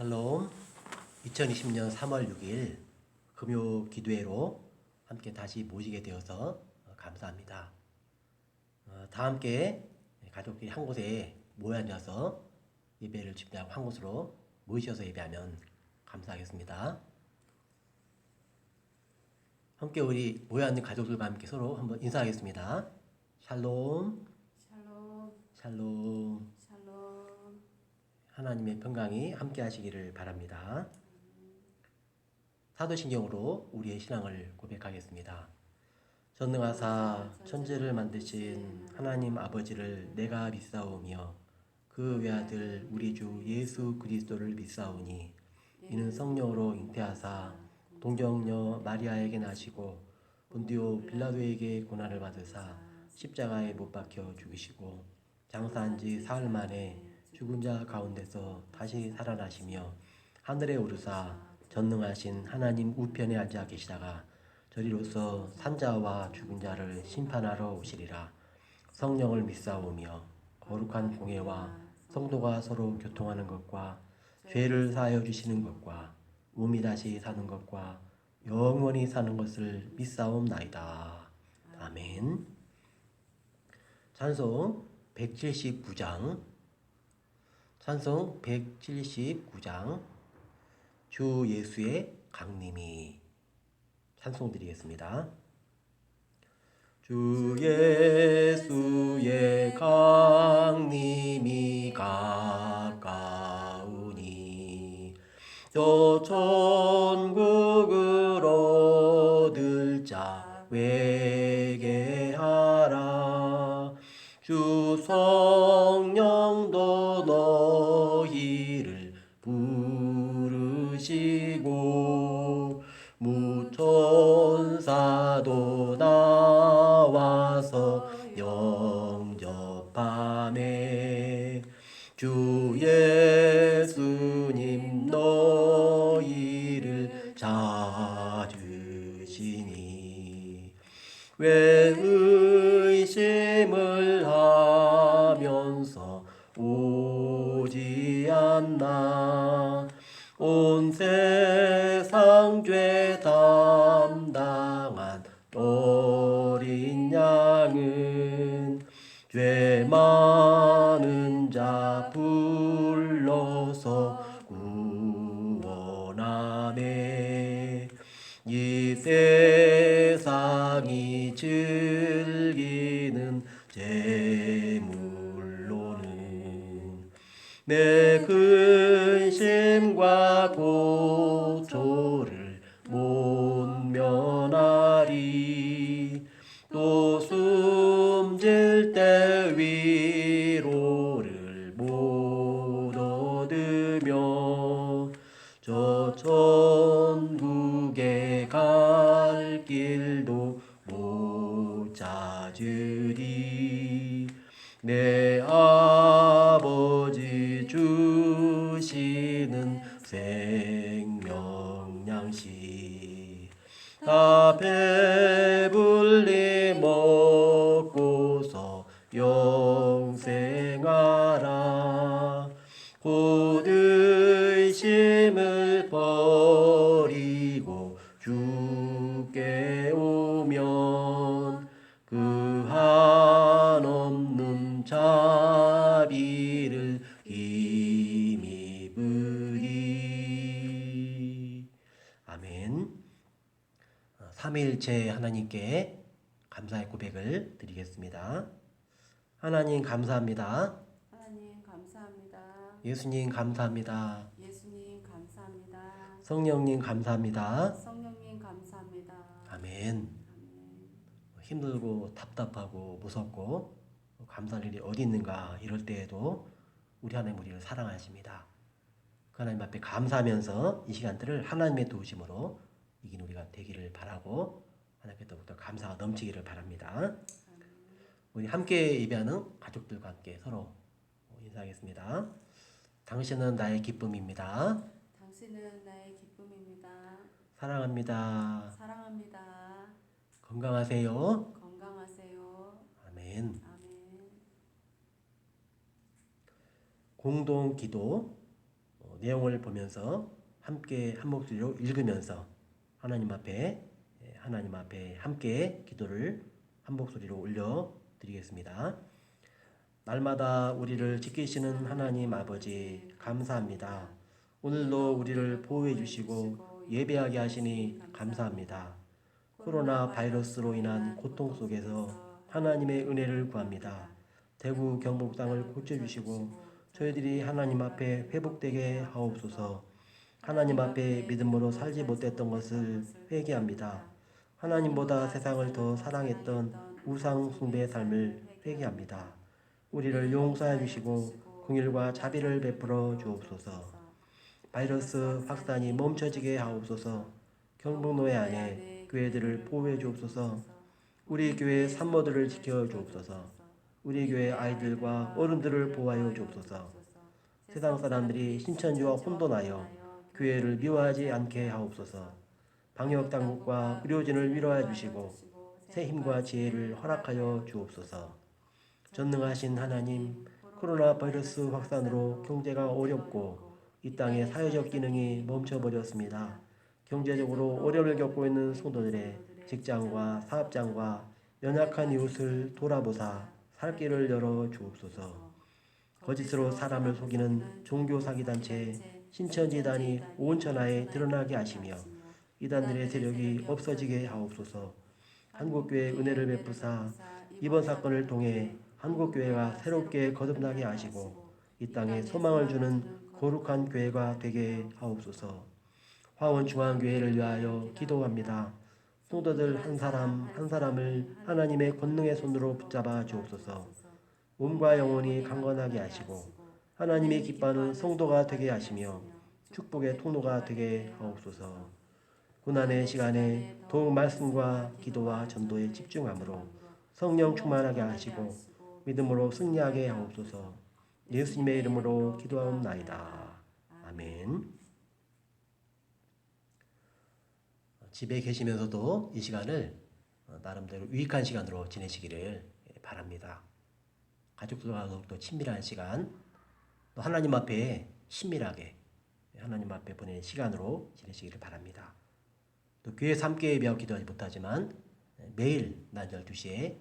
샬롬. 2020년 3월 6일 금요 기도회로 함께 다시 모시게 되어서 감사합니다. 다 함께 가족끼리 한 곳에 모여 앉아서 예배를 집중하고 한 곳으로 모이셔서 예배하면 감사하겠습니다. 함께 우리 모여 앉은 가족들과 함께 서로 한번 인사하겠습니다. 샬롬. 샬롬. 샬롬. 샬롬. 하나님의 평강이 함께 하시기를 바랍니다. 사도신경으로 우리의 신앙을 고백하겠습니다. 전능하사 천지를 만드신 하나님 아버지를 내가 믿사오며 그 외아들 우리 주 예수 그리스도를 믿사오니 이는 성령으로 잉태하사 동정녀 마리아에게 나시고 본디오 빌라도에게 고난을 받으사 십자가에 못 박혀 죽으시고 장사한 지 사흘 만에 죽은 자 가운데서 다시 살아나시며 하늘에 오르사 전능하신 하나님 우편에 앉아 계시다가 저리로서 산자와 죽은 자를 심판하러 오시리라. 성령을 믿사오며 거룩한 공회와 성도가 서로 교통하는 것과 죄를 사하여 주시는 것과 몸이 다시 사는 것과 영원히 사는 것을 믿사옵나이다. 아멘. 찬송 179장 찬송 179장 주 예수의 강림이 찬송 드리겠습니다. 주 예수의 강림이 가까우니 저 천국을 얻을 자 회개하라. 주 성령도 너희를 부르시고 무천사도 나와서 영접하네. 주 예수님 너희를 찾으시니 왜 의심을 하면서 오지 않나. 온 세상 죄 담당한 어린 양은 죄 많은 자 불러서 구원하네. 이 세상이 즐기는 재물로는 내 근심과 고초를 못 면하리. 또 숨질 때 위로를 못 얻으며 저 천국에 갈 길도 못 찾으리. 내 아버지 주시는 생명양식 다 배불리 먹고서 영생하라. 곧 의심을 버리고 주께 오면 그 한없는 자비를 힘입으리. 아멘. 삼위일체 하나님께 감사의 고백을 드리겠습니다. 하나님 감사합니다. 하나님 감사합니다. 예수님 감사합니다. 예수님 감사합니다. 성령님 감사합니다. 성령님 감사합니다. 아멘. 아멘. 힘들고 답답하고 무섭고 감사할 일이 어디 있는가 이럴 때에도 우리 하나님 우리를 사랑하십니다. 그 하나님 앞에 감사하면서 이 시간들을 하나님의 도우심으로 이긴 우리가 되기를 바라고 하나님께 더욱더 감사가 넘치기를 바랍니다. 우리 함께 예배하는 가족들과 함께 서로 인사하겠습니다. 당신은 나의 기쁨입니다. 당신은 나의 기쁨입니다. 사랑합니다. 사랑합니다. 건강하세요. 건강하세요. 아멘. 아멘. 공동 기도 내용을 보면서 함께 한 목소리로 읽으면서 하나님 앞에 함께 기도를 한 목소리로 올려 드리겠습니다. 날마다 우리를 지키시는 하나님 아버지 감사합니다. 오늘도 우리를 보호해 주시고 예배하게 하시니 감사합니다. 코로나 바이러스로 인한 고통 속에서 하나님의 은혜를 구합니다. 대구 경북 땅을 고쳐주시고 저희들이 하나님 앞에 회복되게 하옵소서. 하나님 앞에 믿음으로 살지 못했던 것을 회개합니다. 하나님보다 세상을 더 사랑했던 우상 숭배의 삶을 회개합니다. 우리를 용서해 주시고 긍휼과 자비를 베풀어 주옵소서. 바이러스 확산이 멈춰지게 하옵소서. 경북노예 안에 교회들을 보호해 주옵소서. 우리 교회 산모들을 지켜 주옵소서. 우리 교회 아이들과 어른들을 보호하여 주옵소서. 세상 사람들이 신천지와 혼돈하여 교회를 미워하지 않게 하옵소서. 방역 당국과 의료진을 위로해 주시고 새 힘과 지혜를 허락하여 주옵소서. 전능하신 하나님, 코로나 바이러스 확산으로 경제가 어렵고 이 땅의 사회적 기능이 멈춰버렸습니다. 경제적으로 어려움을 겪고 있는 성도들의 직장과 사업장과 연약한 이웃을 돌아보사 살 길을 열어 주옵소서. 거짓으로 사람을 속이는 종교 사기단체 신천지단이 온 천하에 드러나게 하시며 이단들의 세력이 없어지게 하옵소서. 한국교회 은혜를 베푸사 이번 사건을 통해 한국교회가 새롭게 거듭나게 하시고 이 땅에 소망을 주는 거룩한 교회가 되게 하옵소서. 화원중앙교회를 위하여 기도합니다. 성도들 한 사람 한 사람을 하나님의 권능의 손으로 붙잡아 주옵소서. 몸과 영혼이 강건하게 하시고 하나님의 기뻐하는 성도가 되게 하시며 축복의 통로가 되게 하옵소서. 고난의 시간에 더욱 말씀과 기도와 전도에 집중함으로 성령 충만하게 하시고 믿음으로 승리하게 하옵소서. 예수님의 이름으로 기도하옵나이다. 아멘. 집에 계시면서도 이 시간을 나름대로 유익한 시간으로 지내시기를 바랍니다. 가족들과 더욱더 친밀한 시간, 또 하나님 앞에 친밀하게 하나님 앞에 보내는 시간으로 지내시기를 바랍니다. 또 교회에서 함께 예배하고 기도하지 못하지만 매일 낮 12시에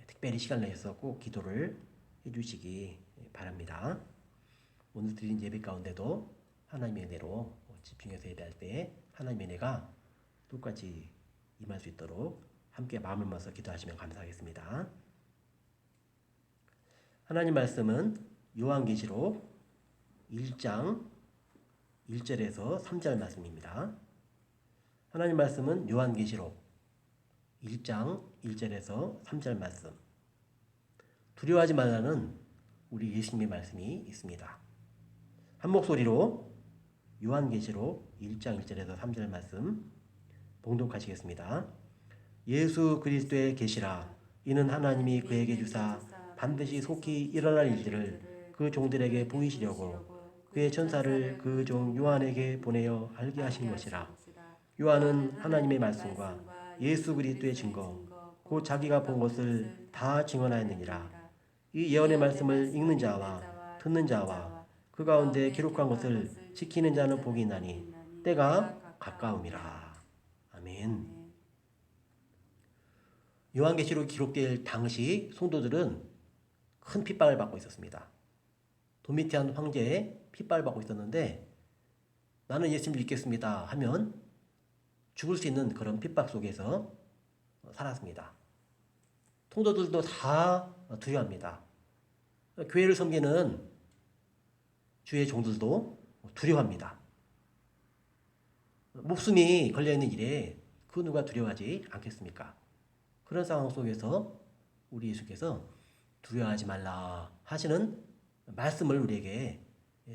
특별히 시간을 내서 꼭 기도를 해주시기 바랍니다. 오늘 드린 예배 가운데도 하나님의 은혜로 집중해서 예배할 때 하나님의 은혜가 똑같이 임할 수 있도록 함께 마음을 모아서 기도하시면 감사하겠습니다. 하나님 말씀은 요한계시록 1장 1절에서 3절 말씀입니다. 하나님 말씀은 요한계시록 1장 1절에서 3절 말씀. 두려워하지 말라는 우리 예수님의 말씀이 있습니다. 한 목소리로 요한계시록 1장 1절에서 3절 말씀 봉독하시겠습니다. 예수 그리스도의 계시라. 이는 하나님이 그에게 주사 반드시 속히 일어날 일들을 그 종들에게 보이시려고 그의 천사를 그 종 요한에게 보내어 알게 하신 것이라. 요한은 하나님의 말씀과 예수 그리스도의 증거 곧 자기가 본 것을 다 증언하였느니라. 이 예언의 말씀을 읽는 자와 듣는 자와 그 가운데 기록한 것을 지키는 자는 복이 있나니 때가 가까움이라. 아멘. 요한계시록 기록될 당시 성도들은 큰 핍박을 받고 있었습니다. 도미티안 황제의 핍박을 받고 있었는데 나는 예수님을 믿겠습니다 하면 죽을 수 있는 그런 핍박 속에서 살았습니다. 성도들도 다 두려워합니다. 교회를 섬기는 주의 종들도 두려워합니다. 목숨이 걸려있는 일에 그 누가 두려워하지 않겠습니까? 그런 상황 속에서 우리 예수께서 두려워하지 말라 하시는 말씀을 우리에게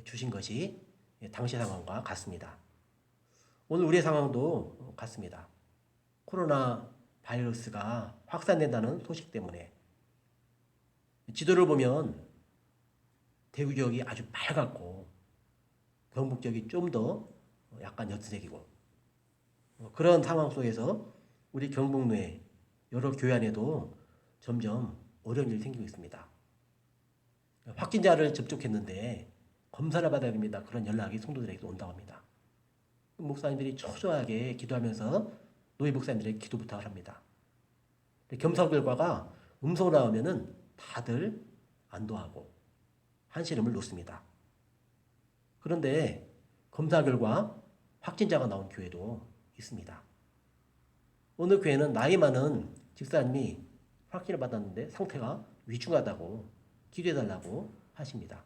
주신 것이 당시 상황과 같습니다. 오늘 우리의 상황도 같습니다. 코로나 바이러스가 확산된다는 소식 때문에 지도를 보면 대구 지역이 아주 빨갛고 경북 지역이 좀 더 약간 옅은색이고 그런 상황 속에서 우리 경북로의 여러 교회 안에도 점점 어려운 일이 생기고 있습니다. 확진자를 접촉했는데 검사를 받아야 됩니다. 그런 연락이 성도들에게 온다고 합니다. 목사님들이 초조하게 기도하면서 노예 목사님들에게 기도 부탁을 합니다. 검사 결과가 음성으로 나오면은 다들 안도하고 한시름을 놓습니다. 그런데 검사 결과 확진자가 나온 교회도 있습니다. 어느 교회는 나이 많은 집사님이 확진을 받았는데 상태가 위중하다고 기도해달라고 하십니다.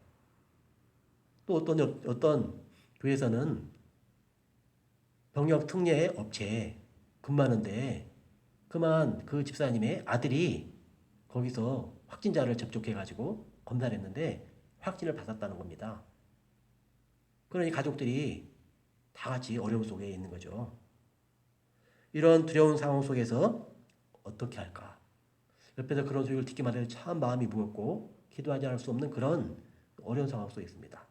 또 어떤 교회에서는 병역 특례 업체에 근무하는데 그만 그 집사님의 아들이 거기서 확진자를 접촉해가지고 검사를 했는데 확진을 받았다는 겁니다. 그러니 가족들이 다 같이 어려움 속에 있는 거죠. 이런 두려운 상황 속에서 어떻게 할까? 옆에서 그런 소리를 듣기만 해도 참 마음이 무겁고 기도하지 않을 수 없는 그런 어려운 상황 속에 있습니다.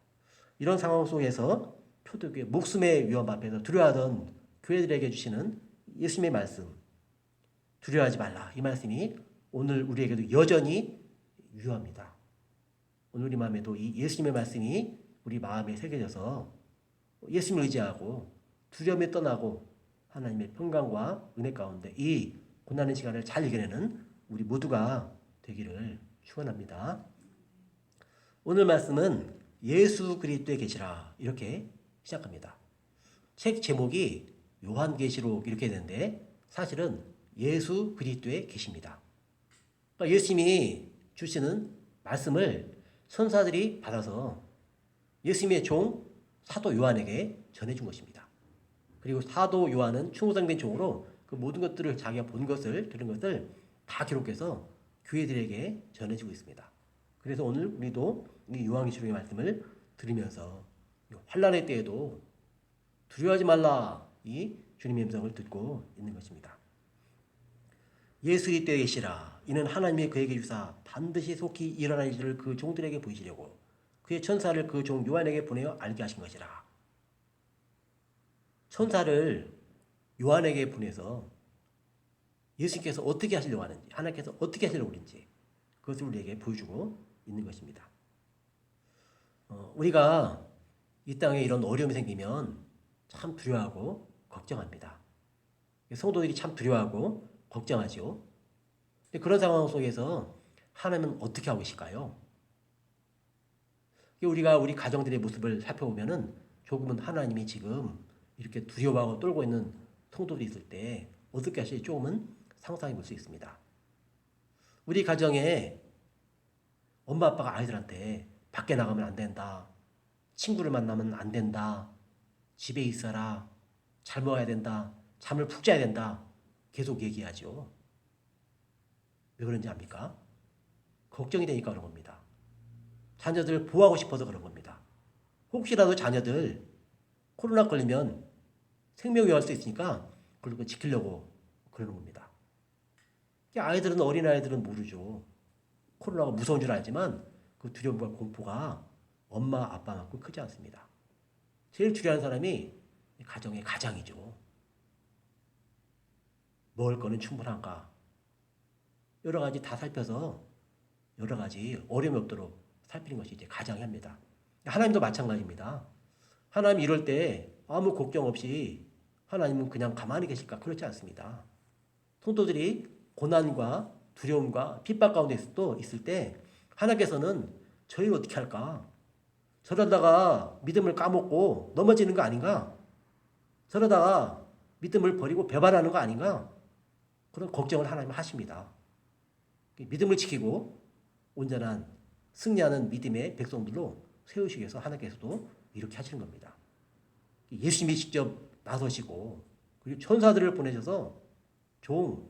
이런 상황 속에서 표대교회 목숨의 위험 앞에서 두려워하던 교회들에게 주시는 예수님의 말씀, 두려워하지 말라. 이 말씀이 오늘 우리에게도 여전히 유효합니다. 오늘 우리 마음에도 이 예수님의 말씀이 우리 마음에 새겨져서 예수님을 의지하고 두려움이 떠나고 하나님의 평강과 은혜 가운데 이 고난의 시간을 잘 이겨내는 우리 모두가 되기를 축원합니다. 오늘 말씀은 예수 그리스도에 계시라 이렇게 시작합니다. 책 제목이 요한계시록 이렇게 되는데 사실은 예수 그리스도에 계십니다. 그러니까 예수님이 주시는 말씀을 선사들이 받아서 예수님의 종 사도 요한에게 전해준 것입니다. 그리고 사도 요한은 충성된 종으로 그 모든 것들을 자기가 본 것을 들은 것을 다 기록해서 교회들에게 전해지고 있습니다. 그래서 오늘 우리도 이 요한계시록의 말씀을 들으면서 환난의 때에도 두려워하지 말라 이 주님의 음성을 듣고 있는 것입니다. 예수 그리스도에 계시라. 이는 하나님의 그에게 주사 반드시 속히 일어날 일을 그 종들에게 보이시려고 그의 천사를 그 종 요한에게 보내어 알게 하신 것이라. 천사를 요한에게 보내서 예수님께서 어떻게 하시려고 하는지, 하나님께서 어떻게 하시려고 하는지 그것을 우리에게 보여주고 있는 것입니다. 우리가 이 땅에 이런 어려움이 생기면 참 두려워하고 걱정합니다. 성도들이 참 두려워하고 걱정하죠. 그런 상황 속에서 하나님은 어떻게 하고 계실까요? 우리가 우리 가정들의 모습을 살펴보면은 조금은 하나님이 지금 이렇게 두려워하고 떨고 있는 성도들이 있을 때 어떻게 하실지 조금은 상상해 볼 수 있습니다. 우리 가정에 엄마 아빠가 아이들한테 밖에 나가면 안 된다. 친구를 만나면 안 된다. 집에 있어라. 잘 먹어야 된다. 잠을 푹 자야 된다. 계속 얘기하죠. 왜 그런지 압니까? 걱정이 되니까 그런 겁니다. 자녀들을 보호하고 싶어서 그런 겁니다. 혹시라도 자녀들 코로나 걸리면 생명 위험할 수 있으니까 그걸 지키려고 그러는 겁니다. 아이들은 어린아이들은 모르죠. 코로나가 무서운 줄 알지만 그 두려움과 공포가 엄마 아빠만큼 크지 않습니다. 제일 두려워하는 사람이 가정의 가장이죠. 먹을 거는 충분한가? 여러 가지 다 살펴서 여러 가지 어려움이 없도록 살피는 것이 이제 가장이 합니다. 하나님도 마찬가지입니다. 하나님 이럴 때 아무 걱정 없이 하나님은 그냥 가만히 계실까? 그렇지 않습니다. 성도들이 고난과 두려움과 핍박 가운데 있을 때 하나님께서는 저희를 어떻게 할까? 저러다가 믿음을 까먹고 넘어지는 거 아닌가? 저러다가 믿음을 버리고 배반하는 거 아닌가? 그런 걱정을 하나님은 하십니다. 믿음을 지키고 온전한 승리하는 믿음의 백성들로 세우시기 위해서 하나님께서도 이렇게 하시는 겁니다. 예수님이 직접 나서시고 그리고 천사들을 보내셔서 종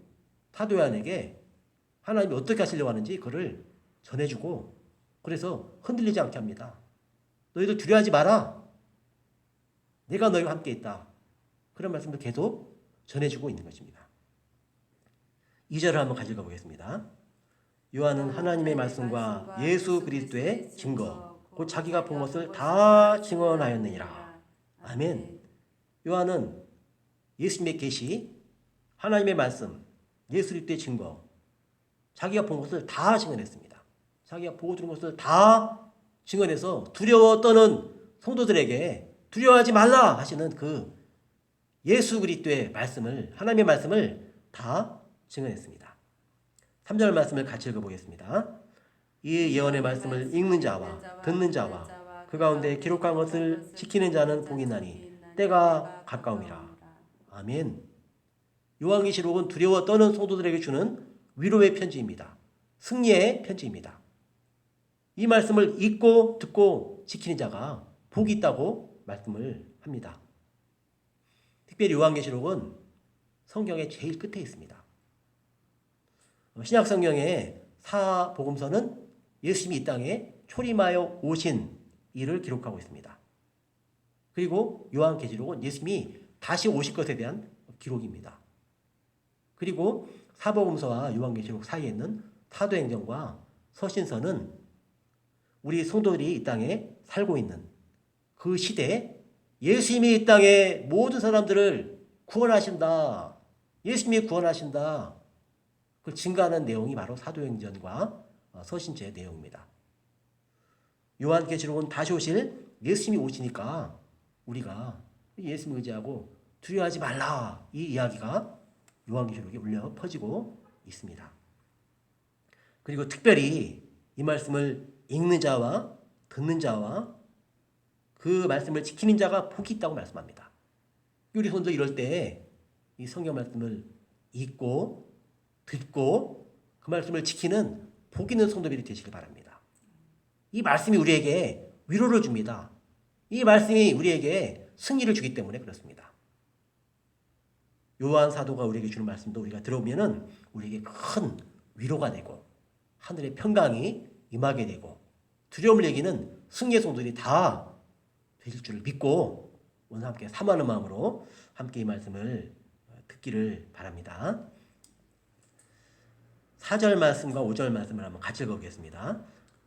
사도 요한에게 하나님이 어떻게 하시려고 하는지 그를 전해주고 그래서 흔들리지 않게 합니다. 너희들 두려워하지 마라. 내가 너희와 함께 있다. 그런 말씀을 계속 전해주고 있는 것입니다. 2절을 한번 가져가 보겠습니다. 요한은 하나님의 말씀과 예수 그리스도의 증거 곧 자기가 본 것을 다 증언하였느니라. 아멘. 요한은 예수님의 계시, 하나님의 말씀, 예수 그리스도의 증거 자기가 본 것을 다 증언했습니다. 자기가 보고 들은 것을 다 증언해서 두려워 떠는 성도들에게 두려워하지 말라 하시는 그 예수 그리스도의 말씀을, 하나님의 말씀을 다 증언했습니다. 3절 말씀을 같이 읽어보겠습니다. 이 예언의 말씀을 읽는 자와 듣는 자와 그 가운데 기록한 것을 지키는 자는 복이 나니 때가 가까움이라. 아멘. 요한계시록은 두려워 떠는 성도들에게 주는 위로의 편지입니다. 승리의 편지입니다. 이 말씀을 읽고 듣고 지키는 자가 복이 있다고 말씀을 합니다. 특별히 요한계시록은 성경의 제일 끝에 있습니다. 신약 성경의 사복음서는 예수님이 이 땅에 초림하여 오신 일을 기록하고 있습니다. 그리고 요한계시록은 예수님이 다시 오실 것에 대한 기록입니다. 그리고 사복음서와 요한계시록 사이에 있는 사도행전과 서신서는 우리 성도들이 이 땅에 살고 있는 그 시대에 예수님이 이 땅에 모든 사람들을 구원하신다. 예수님이 구원하신다. 그걸 증가하는 내용이 바로 사도행전과 서신서의 내용입니다. 요한계시록은 다시 오실 예수님이 오시니까 우리가 예수님을 의지하고 두려워하지 말라. 이 이야기가 요한계시록에 울려 퍼지고 있습니다. 그리고 특별히 이 말씀을 읽는 자와 듣는 자와 그 말씀을 지키는 자가 복이 있다고 말씀합니다. 우리 손도 이럴 때 이 성경 말씀을 읽고 듣고 그 말씀을 지키는 복 있는 성도들이 되시길 바랍니다. 이 말씀이 우리에게 위로를 줍니다. 이 말씀이 우리에게 승리를 주기 때문에 그렇습니다. 요한 사도가 우리에게 주는 말씀도 우리가 들어보면은 우리에게 큰 위로가 되고 하늘의 평강이 임하게 되고 두려움을 여기는 승리의 성도들이 다 되실 줄을 믿고 오늘 함께 사모하는 마음으로 함께 이 말씀을 듣기를 바랍니다. 4절 말씀과 5절 말씀을 한번 같이 읽어보겠습니다.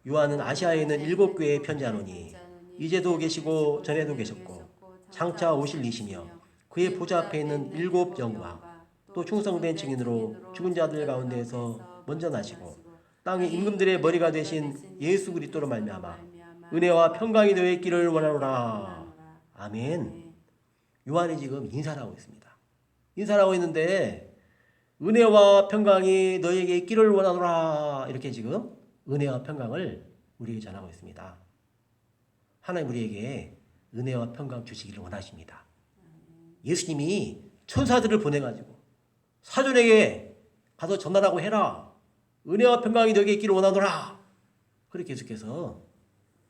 요한은 아시아에 있는 7교회에 편지하노니 이제도 계시고 전에도 계셨고 장차 오실 이시며 그의 보좌 앞에 있는 7 영과 또 충성된 증인으로 죽은 자들 가운데에서 먼저 나시고 땅의 임금들의 머리가 되신 예수 그리스도로 말미암아 은혜와 평강이 너의 있기를 원하노라. 아멘. 요한이 지금 인사를 하고 있습니다. 인사를 하고 있는데 은혜와 평강이 너에게 있기를 원하노라. 이렇게 지금 은혜와 평강을 우리에게 전하고 있습니다. 하나님 우리에게 은혜와 평강 주시기를 원하십니다. 예수님이 천사들을 보내가지고 사돈에게 가서 전하라고 해라. 은혜와 평강이 너에게 있기를 원하노라. 그렇게 계속해서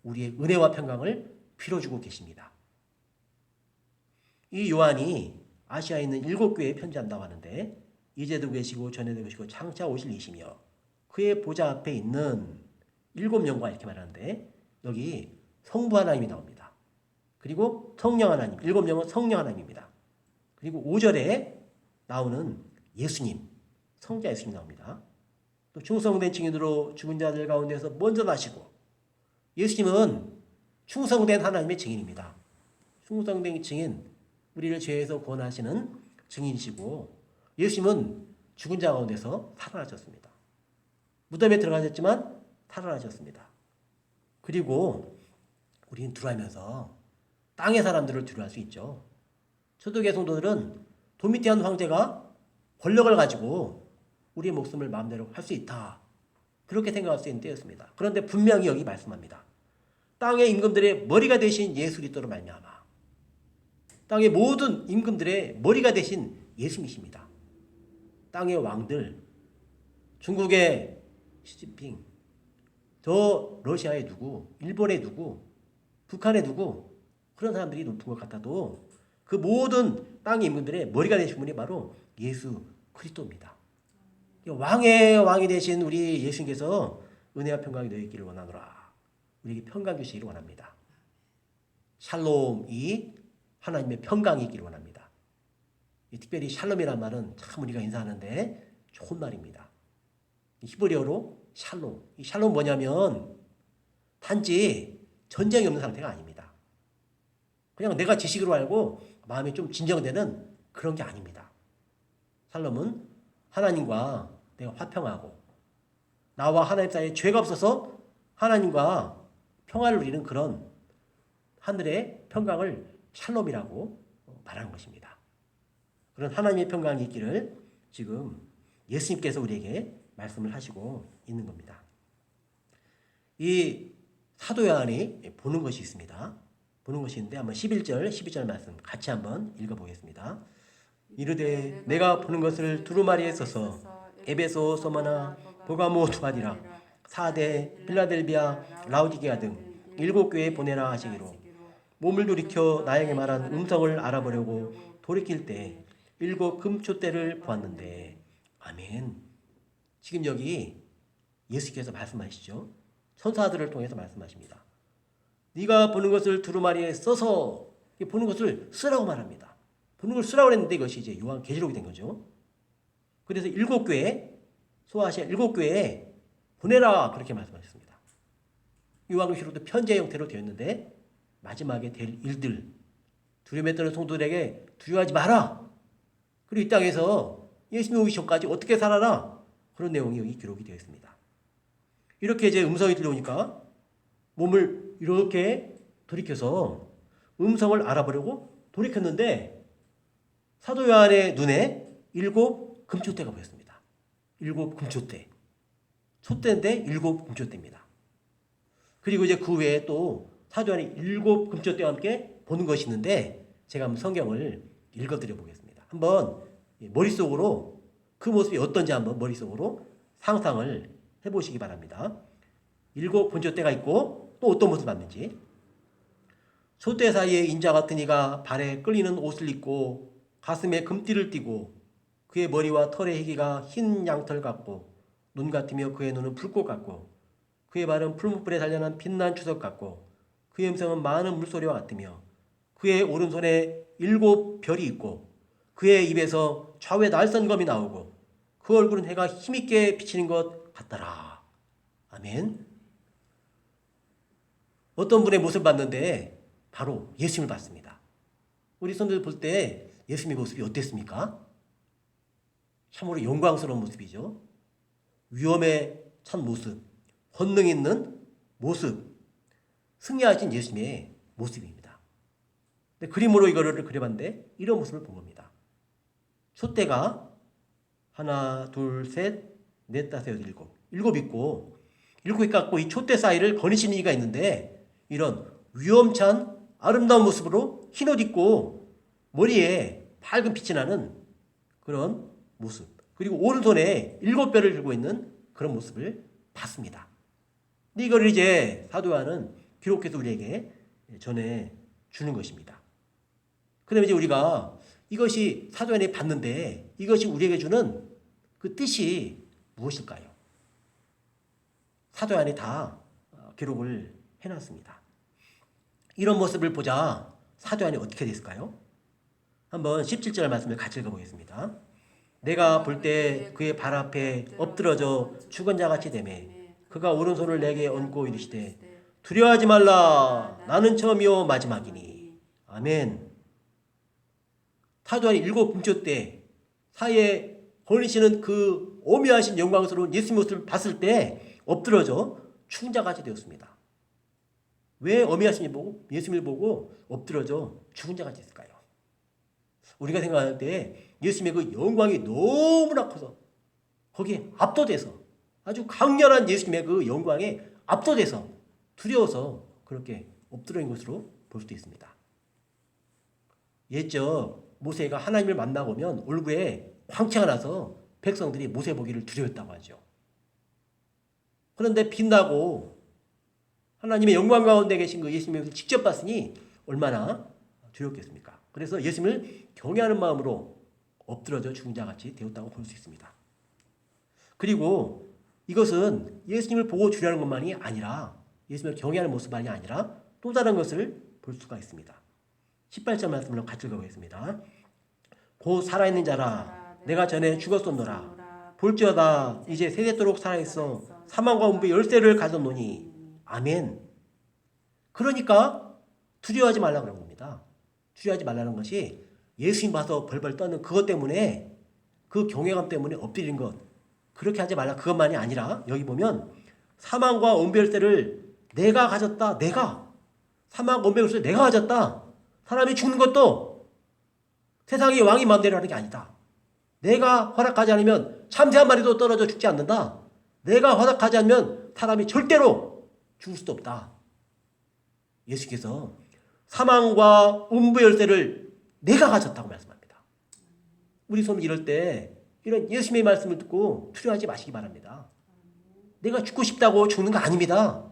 우리의 은혜와 평강을 빌어주고 계십니다. 이 요한이 아시아에 있는 7교회에 편지한다고 하는데 이제도 계시고 전에도 계시고 장차 오실 이시며 그의 보좌 앞에 있는 7 영과 이렇게 말하는데 여기 성부 하나님이 나옵니다. 그리고 성령 하나님, 7 영은 성령 하나님입니다. 그리고 5절에 나오는 예수님, 성자 예수님 나옵니다. 또 충성된 증인으로 죽은 자들 가운데서 먼저 나시고 예수님은 충성된 하나님의 증인입니다. 충성된 증인, 우리를 죄에서 구원하시는 증인이시고 예수님은 죽은 자 가운데서 살아나셨습니다. 무덤에 들어가셨지만 살아나셨습니다. 그리고 우리는 두려워하면서 땅의 사람들을 두려워할 수 있죠. 초대교회 성도들은 도미티안 황제가 권력을 가지고 우리의 목숨을 마음대로 할 수 있다. 그렇게 생각할 수 있는 때였습니다. 그런데 분명히 여기 말씀합니다. 땅의 임금들의 머리가 되신 예수 그리스도로 말미암아 땅의 모든 임금들의 머리가 되신 예수님이십니다. 땅의 왕들, 중국의 시진핑, 저 러시아의 누구, 일본의 누구, 북한의 누구 그런 사람들이 높은 것 같아도 그 모든 땅의 임금들의 머리가 되신 분이 바로 예수 그리스도입니다. 왕의 왕이 되신 우리 예수님께서 은혜와 평강이 너희 있기를 원하노라. 우리에게 평강 주시기를 원합니다. 샬롬이 하나님의 평강이 있기를 원합니다. 특별히 샬롬이라는 말은 참 우리가 인사하는데 좋은 말입니다. 히브리어로 샬롬. 이 샬롬 뭐냐면 단지 전쟁이 없는 상태가 아닙니다. 그냥 내가 지식으로 알고 마음이 좀 진정되는 그런 게 아닙니다. 샬롬은 하나님과 내가 화평하고 나와 하나님 사이에 죄가 없어서 하나님과 평화를 누리는 그런 하늘의 평강을 샬롬이라고 말하는 것입니다. 그런 하나님의 평강이 있기를 지금 예수님께서 우리에게 말씀을 하시고 있는 겁니다. 이 사도 요한이 보는 것이 있습니다. 보는 것이 있는데 한번 11절, 12절 말씀 같이 한번 읽어보겠습니다. 이르되 내가 보는 것을 두루마리에 써서 에베소, 소마나, 보가모, 두아디라, 사대, 빌라델비아, 라우디게아 등 7교회에 보내라 하시기로 몸을 돌이켜 나에게 말한 음성을 알아보려고 돌이킬 때 7 금초대를 보았는데 아멘. 지금 여기 예수께서 말씀하시죠. 천사들을 통해서 말씀하십니다. 네가 보는 것을 두루마리에 써서 보는 것을 쓰라고 말합니다. 보는 걸 쓰라고 했는데 이것이 이제 요한계시록이 된 거죠. 그래서 7교회 소아시아 7교회에 보내라 그렇게 말씀하셨습니다. 요한계시록도 편지의 형태로 되어 있는데 마지막에 될 일들 두려움에 떠는 성도들에게 두려워하지 마라. 그리고 이 땅에서 예수님 오기 전까지 어떻게 살아라. 그런 내용이 여기 기록이 되어 있습니다. 이렇게 이제 음성이 들려오니까 몸을 이렇게 돌이켜서 음성을 알아보려고 돌이켰는데 사도 요한의 눈에 7 금초대가 보였습니다. 7 금초대. 촛대인데 7 금초대입니다. 그리고 이제 그 외에 또 사도 요한이 7 금초대와 함께 보는 것이 있는데 제가 한번 성경을 읽어드려 보겠습니다. 한번 머릿속으로 그 모습이 어떤지 한번 머릿속으로 상상을 해보시기 바랍니다. 7 금초대가 있고 또 어떤 모습을 봤는지. 촛대 사이에 인자 같은 이가 발에 끌리는 옷을 입고 가슴에 금띠를 띠고 그의 머리와 털의 희기가 흰 양털 같고 눈 같으며 그의 눈은 불꽃 같고 그의 발은 풀무불에 단련한 빛난 추석 같고 그의 음성은 많은 물소리와 같으며 그의 오른손에 7 별이 있고 그의 입에서 좌우에 날선검이 나오고 그 얼굴은 해가 힘있게 비치는 것 같더라. 아멘. 어떤 분의 모습을 봤는데 바로 예수님을 봤습니다. 우리 성도들 볼 때 예수님의 모습이 어땠습니까? 참으로 영광스러운 모습이죠. 위험에 찬 모습, 권능 있는 모습, 승리하신 예수님의 모습입니다. 근데 그림으로 이거를 그려봤는데 이런 모습을 본 겁니다. 촛대가 하나, 둘, 셋, 넷, 다섯, 여덟, 일곱 있고 일곱 갖고 이 촛대 사이를 거니시는 이가 있는데 이런 위험찬 아름다운 모습으로 흰옷 입고 머리에 밝은 빛이 나는 그런 모습, 그리고 오른손에 7 별을 들고 있는 그런 모습을 봤습니다. 근데 이걸 이제 사도 요한은 기록해서 우리에게 전해 주는 것입니다. 그다음에 이제 우리가 이것이 사도 요한이 봤는데 이것이 우리에게 주는 그 뜻이 무엇일까요? 사도 요한이 다 기록을 해놨습니다. 이런 모습을 보자 사도 요한이 어떻게 됐을까요? 한번 17절 말씀을 같이 읽어보겠습니다. 내가 볼 때 그의 발 앞에 엎드러져 죽은 자같이 되매 그가 오른손을 내게 얹고 이르시되 두려워하지 말라 나는 처음이요 마지막이니. 아멘. 사도 요한이 7 금초대 사이에 거니시는 그 오묘하신 영광스러운 예수님 모습을 봤을 때 엎드러져 죽은 자같이 되었습니다. 왜 어미하심을 보고 예수님을 보고 엎드러져 죽은 자같이 있을까요? 우리가 생각할 때 예수님의 그 영광이 너무나 커서 거기에 압도돼서 아주 강렬한 예수님의 그 영광에 압도돼서 두려워서 그렇게 엎드려 있는 것으로 볼 수도 있습니다. 옛적 모세가 하나님을 만나고 오면 얼굴에 광채가 나서 백성들이 모세 보기를 두려웠다고 하죠. 그런데 빛나고 하나님의 영광 가운데 계신 그 예수님을 직접 봤으니 얼마나 두렵겠습니까? 그래서 예수님을 경외하는 마음으로 엎드러져 죽은 자같이 되었다고 볼 수 있습니다. 그리고 이것은 예수님을 보고 주려는 것만이 아니라 예수님을 경외하는 모습만이 아니라 또 다른 것을 볼 수가 있습니다. 18절 말씀을 같이 읽어보겠습니다. 곧 살아있는 자라 내가 전에 죽었었노라 볼지어다 이제 세대토록 살아있어 사망과 음부의 열쇠를 가졌노니. 아멘. 그러니까 두려워하지 말라 그런 겁니다. 두려워하지 말라는 것이 예수님 봐서 벌벌 떠는 그것 때문에 그 경외감 때문에 엎드린 것 그렇게 하지 말라 그것만이 아니라 여기 보면 사망과 음부 열쇠를 내가 가졌다. 내가. 사망 원백을 내가 가졌다. 사람이 죽는 것도 세상의 왕이 마음대로 하는 게 아니다. 내가 허락하지 않으면 참새 한 마리도 떨어져 죽지 않는다. 내가 허락하지 않으면 사람이 절대로 죽을 수도 없다. 예수께서 사망과 음부 열쇠를 내가 가졌다고 말씀합니다. 우리 손 이럴 때 이런 예수님의 말씀을 듣고 두려워하지 마시기 바랍니다. 내가 죽고 싶다고 죽는 거 아닙니다.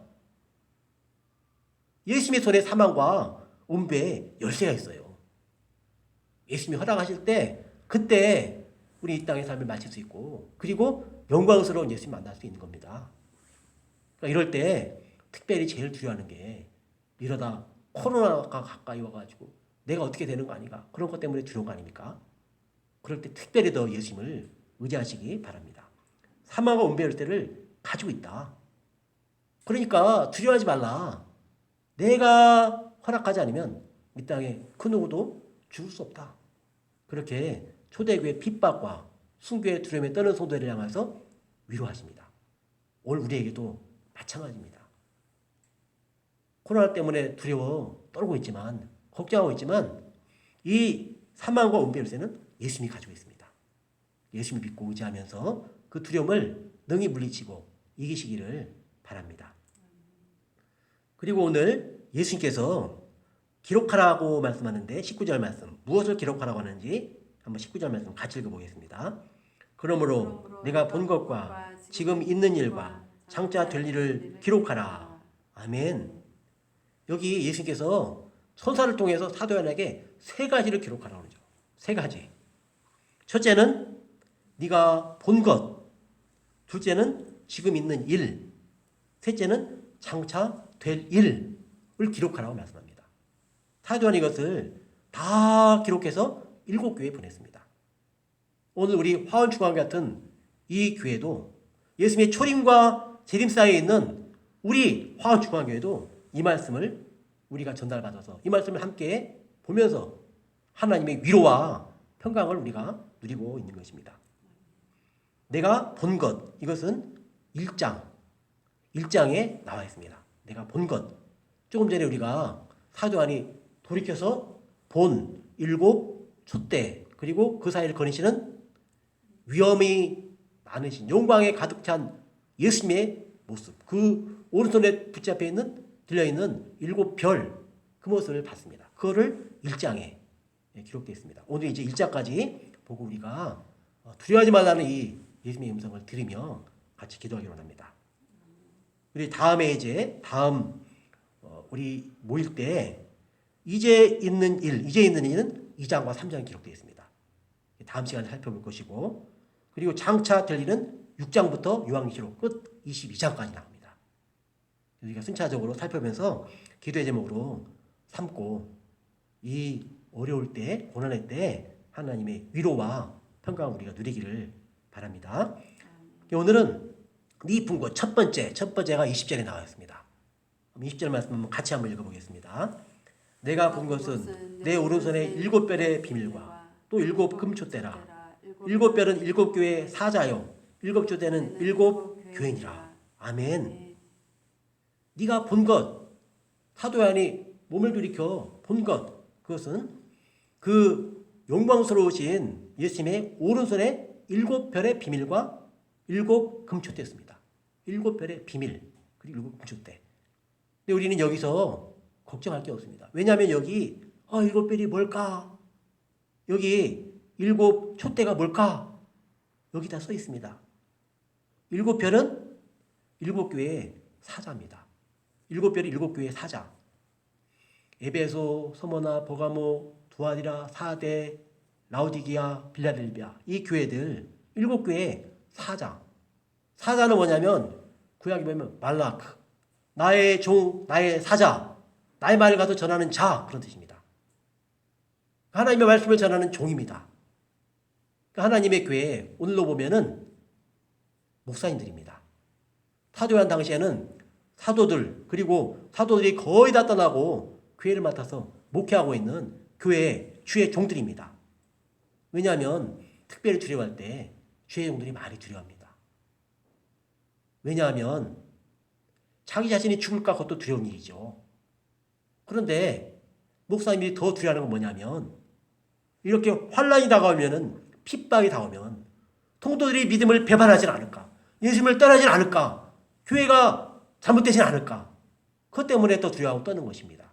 예수님의 손에 사망과 음부의 열쇠가 있어요. 예수님이 허락하실 때 그때 우리 이 땅의 삶을 마칠 수 있고 그리고 영광스러운 예수님 만날 수 있는 겁니다. 그러니까 이럴 때 특별히 제일 두려워하는 게 이러다 코로나가 가까이 와가지고 내가 어떻게 되는 거 아닌가 그런 것 때문에 두려운 거 아닙니까? 그럴 때 특별히 더 예수님을 의지하시기 바랍니다. 사망과 음부의 열쇠를 가지고 있다. 그러니까 두려워하지 말라. 내가 허락하지 않으면 이 땅에 그 누구도 죽을 수 없다. 그렇게 초대교회 핍박과 순교의 두려움에 떠는 성도들을 향해서 위로하십니다. 오늘 우리에게도 마찬가지입니다. 코로나 때문에 두려워 떨고 있지만 걱정하고 있지만 이 사망과 음부의 열쇠는 예수님이 가지고 있습니다. 예수님을 믿고 의지하면서 그 두려움을 능히 물리치고 이기시기를 바랍니다. 그리고 오늘 예수님께서 기록하라고 말씀하는데 19절 말씀 무엇을 기록하라고 하는지 한번 19절 말씀 같이 읽어보겠습니다. 그러므로 내가 본 것과 지금 있는 일과 장차 될 일을 기록하라. 아멘. 여기 예수님께서 천사를 통해서 사도 요한에게 세 가지를 기록하라고 그러죠. 세 가지. 첫째는 네가 본 것, 둘째는 지금 있는 일, 셋째는 장차 될 일을 기록하라고 말씀합니다. 사도 요한이 이것을 다 기록해서 7교회에 보냈습니다. 오늘 우리 화원중앙 같은 이 교회도 예수님의 초림과 재림 사이에 있는 우리 화원중앙교회도 이 말씀을 우리가 전달받아서 이 말씀을 함께 보면서 하나님의 위로와 평강을 우리가 누리고 있는 것입니다. 내가 본 것, 이것은 1장에 나와 있습니다. 내가 본 것. 조금 전에 우리가 사도 요한이 돌이켜서 본 7 촛대 그리고 그 사이를 거니시는 위엄이 많으신 영광에 가득 찬 예수님의 모습, 그 오른손에 붙잡혀 있는 들려있는 7별 그 모습을 봤습니다. 그거를 1장에 기록되어 있습니다. 오늘 이제 1장까지 보고 우리가 두려워하지 말라는 이 예수님의 음성을 들으며 같이 기도하기로 합니다. 우리 다음에 이제 우리 모일 때 이제 있는 일은 2장과 3장에 기록되어 있습니다. 다음 시간에 살펴볼 것이고 그리고 장차 될 일은 6장부터 요한계시록 끝 22장까지 나옵니다. 우리가 순차적으로 살펴보면서 기도의 제목으로 삼고 이 어려울 때 고난의 때 하나님의 위로와 평강을 우리가 누리기를 바랍니다. 오늘은 네 본 것 첫 번째가 20절에 나와 있습니다. 20절 말씀 같이 한번 읽어보겠습니다. 내가 본 것은 내 오른손에 7별의 비밀과 또 7 금촛대라. 7별은 7교회의 사자요 7 촛대는 7 교회니라. 아멘. 네가 본 것, 사도 요한이 몸을 돌이켜 본 것, 그것은 그 영광스러우신 예수님의 오른손에 7별의 비밀과 7 금촛대였습니다. 7별의 비밀 그리고 7 금촛대. 근데 우리는 여기서 걱정할 게 없습니다. 왜냐하면 여기 7별이 뭘까? 여기 7 촛대가 뭘까? 여기 다 써 있습니다. 7별은 7교회의 사자입니다. 7별이 7교회의 사자. 에베소, 소모나, 버가모, 두아디라, 사데, 라우디기아, 빌라델비아 이 교회들 7교회의 사자. 사자는 뭐냐면 구약에 보면 말라크, 나의 종, 나의 사자, 나의 말을 가서 전하는 자 그런 뜻입니다. 하나님의 말씀을 전하는 종입니다. 하나님의 교회 오늘로 보면은 목사님들입니다. 사도 요한 당시에는 사도들 그리고 사도들이 거의 다 떠나고 교회를 맡아서 목회하고 있는 교회의 주의 종들입니다. 왜냐하면 특별히 두려워할 때 주의 종들이 많이 두려워합니다. 왜냐하면 자기 자신이 죽을까 그것도 두려운 일이죠. 그런데 목사님이 더 두려워하는 건 뭐냐면 이렇게 환란이 다가오면은 핍박이 다가오면 통도들이 믿음을 배반하지 않을까? 예수님을 떠나지 않을까? 교회가 잘못되지 않을까? 그것 때문에 또 두려워하고 떠는 것입니다.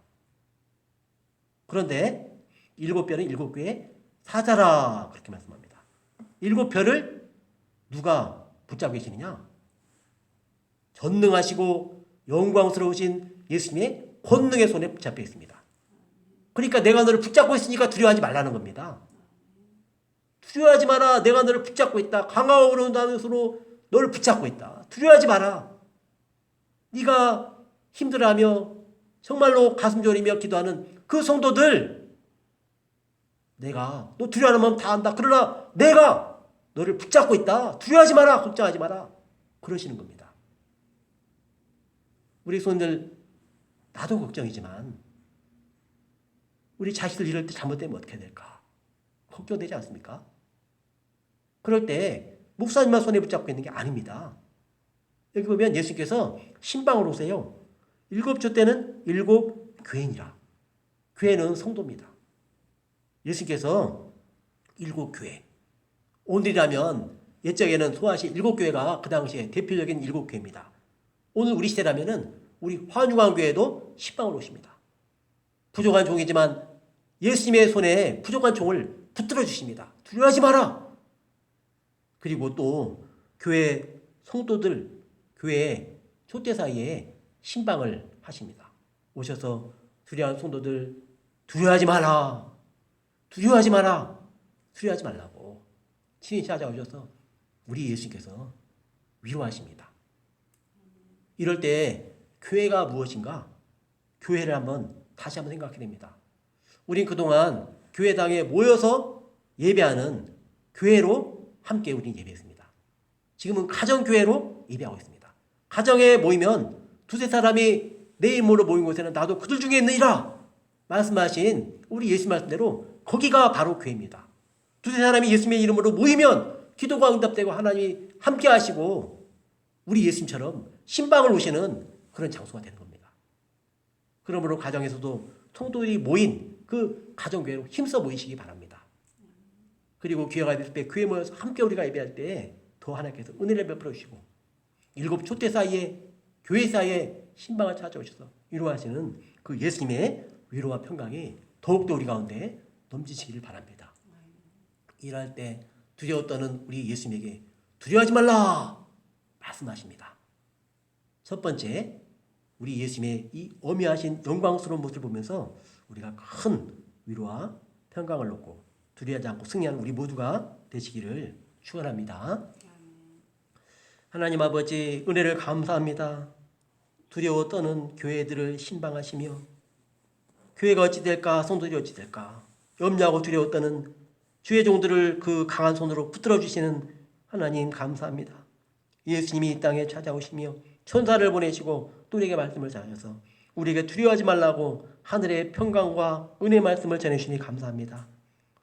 그런데 일곱 별은 일곱 교회에 사자라 그렇게 말씀합니다. 일곱 별을 누가 붙잡고 계시느냐? 전능하시고 영광스러우신 예수님의 권능의 손에 붙잡혀 있습니다. 그러니까 내가 너를 붙잡고 있으니까 두려워하지 말라는 겁니다. 두려워하지 마라. 내가 너를 붙잡고 있다. 강하고 그런다는 손으로 너를 붙잡고 있다. 두려워하지 마라. 네가 힘들어하며 정말로 가슴 졸이며 기도하는 그 성도들 내가 너 두려워하는 마음 다 안다. 그러나 내가 너를 붙잡고 있다. 두려워하지 마라. 걱정하지 마라. 그러시는 겁니다. 우리 손들 나도 걱정이지만 우리 자식들 이럴 때 잘못되면 어떻게 될까? 걱정되지 않습니까? 그럴 때 목사님만 손에 붙잡고 있는 게 아닙니다. 여기 보면 예수님께서 신방을 오세요. 일곱 조 때는 일곱 교회니라. 교회는 성도입니다. 예수님께서 일곱 교회. 오늘이라면 옛적에는 소아시 일곱 교회가 그 당시에 대표적인 일곱 교회입니다. 오늘 우리 시대라면은 우리 환유관교회도 신방을 오십니다. 부족한 종이지만 예수님의 손에 부족한 종을 붙들어 주십니다. 두려워하지 마라. 그리고 또 교회 성도들, 교회 촛대 사이에 신방을 하십니다. 오셔서 두려워하는 성도들 두려워하지 마라. 두려워하지 마라. 두려워하지 말라고 친히 찾아오셔서 우리 예수님께서 위로하십니다. 이럴 때 교회가 무엇인가? 교회를 다시 한번 생각해야 됩니다. 우린 그동안 교회당에 모여서 예배하는 교회로 함께 우린 예배했습니다. 지금은 가정교회로 예배하고 있습니다. 가정에 모이면 두세 사람이 내 이름으로 모인 곳에는 나도 그들 중에 있느니라 말씀하신 우리 예수 말씀대로 거기가 바로 교회입니다. 두세 사람이 예수님의 이름으로 모이면 기도가 응답되고 하나님이 함께 하시고 우리 예수님처럼 신방을 오시는 그런 장소가 되는 겁니다. 그러므로 가정에서도 성도들이 모인 그 가정교회로 힘써 모이시기 바랍니다. 그리고 기회가 됐을 때 교회 모여서 함께 우리가 예배할 때 더 하나님께서 은혜를 베풀어 주시고 일곱 촛대 사이에 교회 사이에 신방을 찾아오셔서 위로하시는 그 예수님의 위로와 평강이 더욱더 우리 가운데 넘치시기를 바랍니다. 일할 때 두려워 떠는 우리 예수님에게 두려워하지 말라 말씀하십니다. 첫 번째, 우리 예수님의 이 어미하신 영광스러운 모습을 보면서 우리가 큰 위로와 평강을 얻고 두려워하지 않고 승리하는 우리 모두가 되시기를 축원합니다. 하나님 아버지 은혜를 감사합니다. 두려워 떠는 교회들을 신방하시며 교회가 어찌 될까 성도들이 어찌 될까 염려하고 두려워 떠는 주의 종들을 그 강한 손으로 붙들어 주시는 하나님 감사합니다. 예수님이 이 땅에 찾아오시며 천사를 보내시고 또 우리에게 말씀을 전하셔서 우리에게 두려워하지 말라고 하늘의 평강과 은혜 말씀을 전해주시니 감사합니다.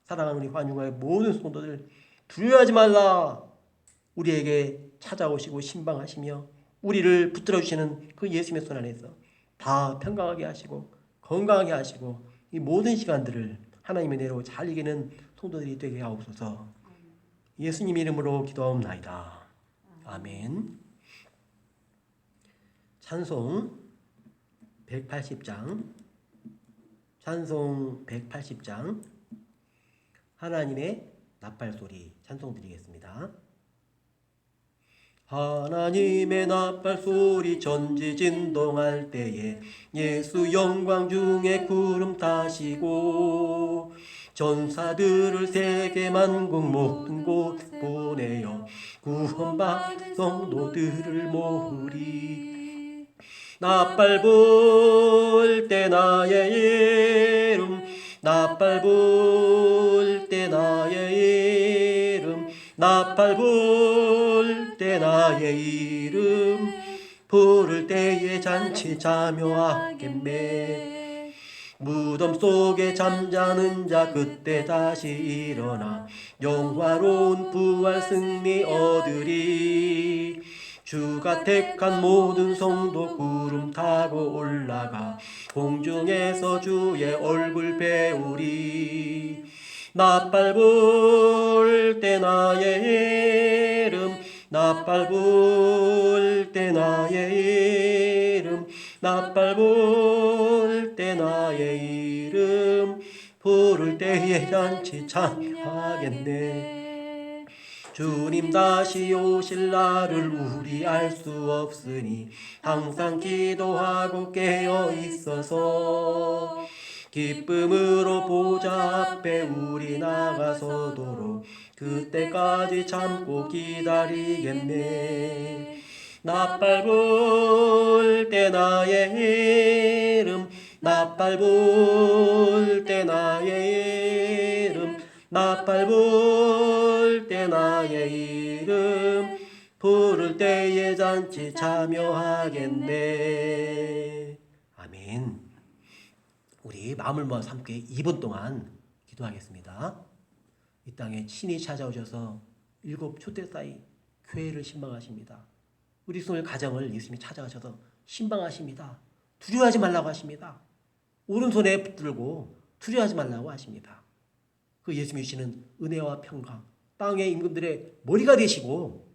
사랑하는 우리 환유가의 모든 성도들 두려워하지 말라 우리에게 찾아오시고 신방하시며 우리를 붙들어 주시는 그 예수님의 손 안에서 다 평강하게 하시고 건강하게 하시고 이 모든 시간들을 하나님의 은혜로 잘 이기는 성도들이 되게 하옵소서. 예수님 이름으로 기도하옵나이다. 아멘. 찬송 180장 찬송 180장 하나님의 나팔소리 찬송 드리겠습니다. 하나님의 나팔소리 전지진동할 때에 예수 영광 중에 구름 타시고 전사들을 세계 만국 모든 곳 보내어 구원받은 성도들을 모으리. 나팔 불 때 나의 이름 나팔 불 때 나의 이름 나팔 불 때 나의 이름 부를 때에 잔치 자묘하겠네. 무덤 속에 잠자는 자 그때 다시 일어나 영화로운 부활 승리 얻으리. 주가 택한 모든 성도 구름 타고 올라가 공중에서 주의 얼굴 배우리. 나팔 불 때 나의 이름, 나팔 불 때 나의 이름, 나팔 불 때 나의 이름, 부를 때에 잔치 참여하겠네. 주님 다시 오실 날을 우리 알 수 없으니 항상 기도하고 깨어 있어서 기쁨으로 보좌 앞에 우리 나가서도록 그때까지 참고 기다리겠네. 나팔 불 때 나의 이름, 나팔 불 때 나의 이름, 나팔 불 때 나의 이름, 부를 때에 잔치 참여하겠네. 아멘. 우리 마음을 모아서 함께 2분 동안 기도하겠습니다. 이 땅에 신이 찾아오셔서 7 초대사이 교회를 신방하십니다. 우리 성을 가정을 예수님이 찾아가셔서 신방하십니다. 두려워하지 말라고 하십니다. 오른손에 붙들고 두려워하지 말라고 하십니다. 그 예수님이 주시는 은혜와 평강, 땅의 임금들의 머리가 되시고,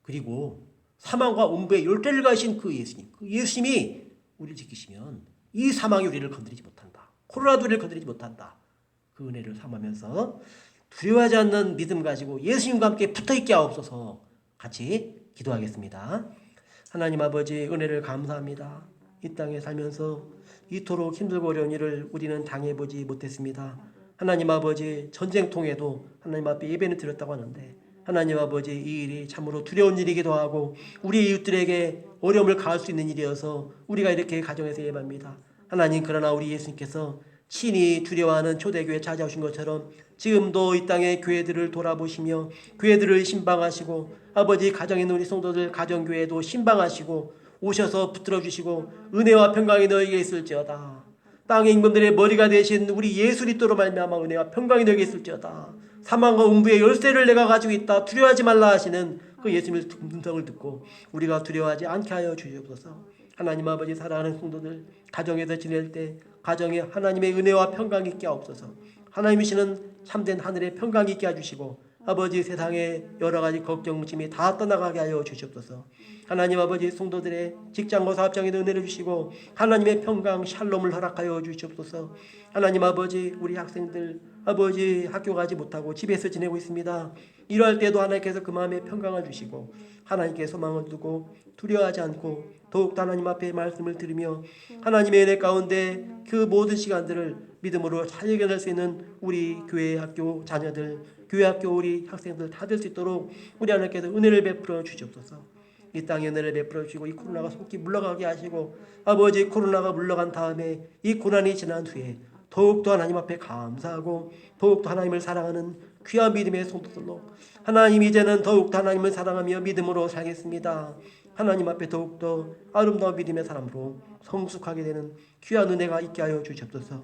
그리고 사망과 음부의 열대를 가신 그 예수님, 그 예수님이 우리를 지키시면 이 사망이 우리를 건드리지 못한다. 코로나도 우리를 건드리지 못한다. 그 은혜를 삼으면서 두려워하지 않는 믿음 가지고 예수님과 함께 붙어있게 하옵소서. 같이 기도하겠습니다. 하나님 아버지, 은혜를 감사합니다. 이 땅에 살면서 이토록 힘들고 어려운 일을 우리는 당해보지 못했습니다. 하나님 아버지, 전쟁통에도 하나님 앞에 예배는 드렸다고 하는데 하나님 아버지, 이 일이 참으로 두려운 일이기도 하고 우리 이웃들에게 어려움을 가할 수 있는 일이어서 우리가 이렇게 가정에서 예배합니다. 하나님, 그러나 우리 예수님께서 친히 두려워하는 초대교회 찾아오신 것처럼 지금도 이 땅의 교회들을 돌아보시며 교회들을 신방하시고 아버지, 가정에 있는 우리 성도들 가정교회도 신방하시고 오셔서 붙들어 주시고 은혜와 평강이 너에게 있을지어다. 땅의 임금들의 머리가 되신 우리 예수 그리스도로 말미암아 은혜와 평강이 너에게 있을지어다. 사망과 음부의 열쇠를 내가 가지고 있다. 두려워하지 말라 하시는 그 예수님의 음성을 듣고 우리가 두려워하지 않게 하여 주시옵소서. 하나님 아버지, 사랑하는 성도들 가정에서 지낼 때 가정에 하나님의 은혜와 평강이 있게 하옵소서. 하나님이시는 참된 하늘의 평강이 있게 해주시고 아버지, 세상의 여러 가지 걱정 무심이 다 떠나가게 하여 주시옵소서. 하나님 아버지, 성도들의 직장과 사업장에도 은혜를 주시고 하나님의 평강 샬롬을 허락하여 주시옵소서. 하나님 아버지, 우리 학생들 아버지 학교 가지 못하고 집에서 지내고 있습니다. 이럴 때도 하나님께서 그 마음에 평강을 주시고 하나님께 소망을 두고 두려워하지 않고 더욱더 하나님 앞에 말씀을 들으며 하나님의 은혜 가운데 그 모든 시간들을 믿음으로 잘 이겨낼 수 있는 우리 교회 학교 자녀들, 교회 학교 우리 학생들 다 될 수 있도록 우리 하나님께서 은혜를 베풀어 주시옵소서. 이 땅에 은혜를 베풀어 주시고 이 코로나가 속히 물러가게 하시고 아버지, 코로나가 물러간 다음에 이 고난이 지난 후에 더욱더 하나님 앞에 감사하고 더욱더 하나님을 사랑하는 귀한 믿음의 성도들로 하나님, 이제는 더욱더 하나님을 사랑하며 믿음으로 살겠습니다. 하나님 앞에 더욱더 아름다운 믿음의 사람으로 성숙하게 되는 귀한 은혜가 있게 하여 주시옵소서.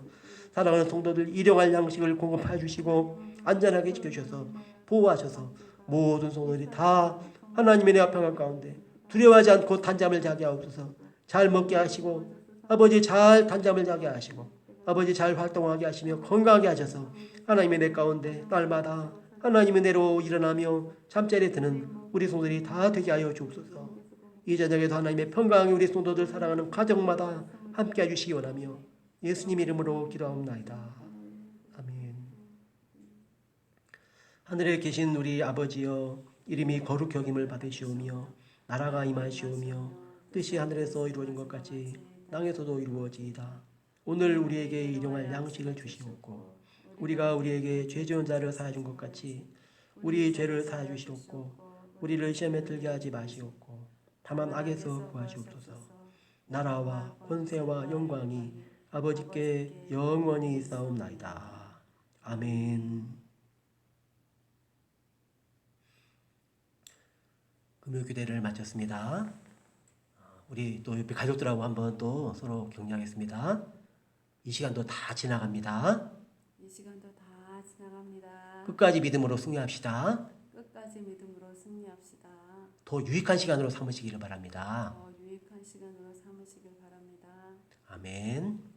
사랑하는 성도들 일용할 양식을 공급해 주시고 안전하게 지켜주셔서 보호하셔서 모든 성도들이 다 하나님의 은혜와 평안 가운데 두려워하지 않고 단잠을 자게 하옵소서. 잘 먹게 하시고 아버지, 잘 단잠을 자게 하시고 아버지, 잘 활동하게 하시며 건강하게 하셔서 하나님의 은혜 가운데 날마다 하나님의 은혜로 일어나며 잠자리에 드는 우리 성도들이 다 되게 하여 주옵소서. 이 저녁에도 하나님의 평강이 우리 성도들 사랑하는 가정마다 함께 해주시기 원하며 예수님 이름으로 기도하옵나이다. 아멘. 하늘에 계신 우리 아버지여, 이름이 거룩히 여김을 받으시오며 나라가 임하시오며 뜻이 하늘에서 이루어진 것 같이 땅에서도 이루어지이다. 오늘 우리에게 일용할 양식을 주시옵고 우리가 우리에게 죄 지은 자를 사하준 것 같이 우리 죄를 사하 주시옵고 우리를 시험에 들게 하지 마시옵고 다만 악에서 구하시옵소서. 나라와 권세와 영광이 아버지께 영원히 있사옵나이다. 아멘. 금요 기대를 마쳤습니다. 우리 또 옆에 가족들하고 한번 또 서로 격려하겠습니다. 이 시간도 다 지나갑니다. 이 시간도 다 지나갑니다. 끝까지 믿음으로 승리합시다. 끝까지 믿음으로 승리합시다. 더 유익한 시간으로 삼으시기를 바랍니다. 더 유익한 시간으로 삼으시길 바랍니다. 아멘.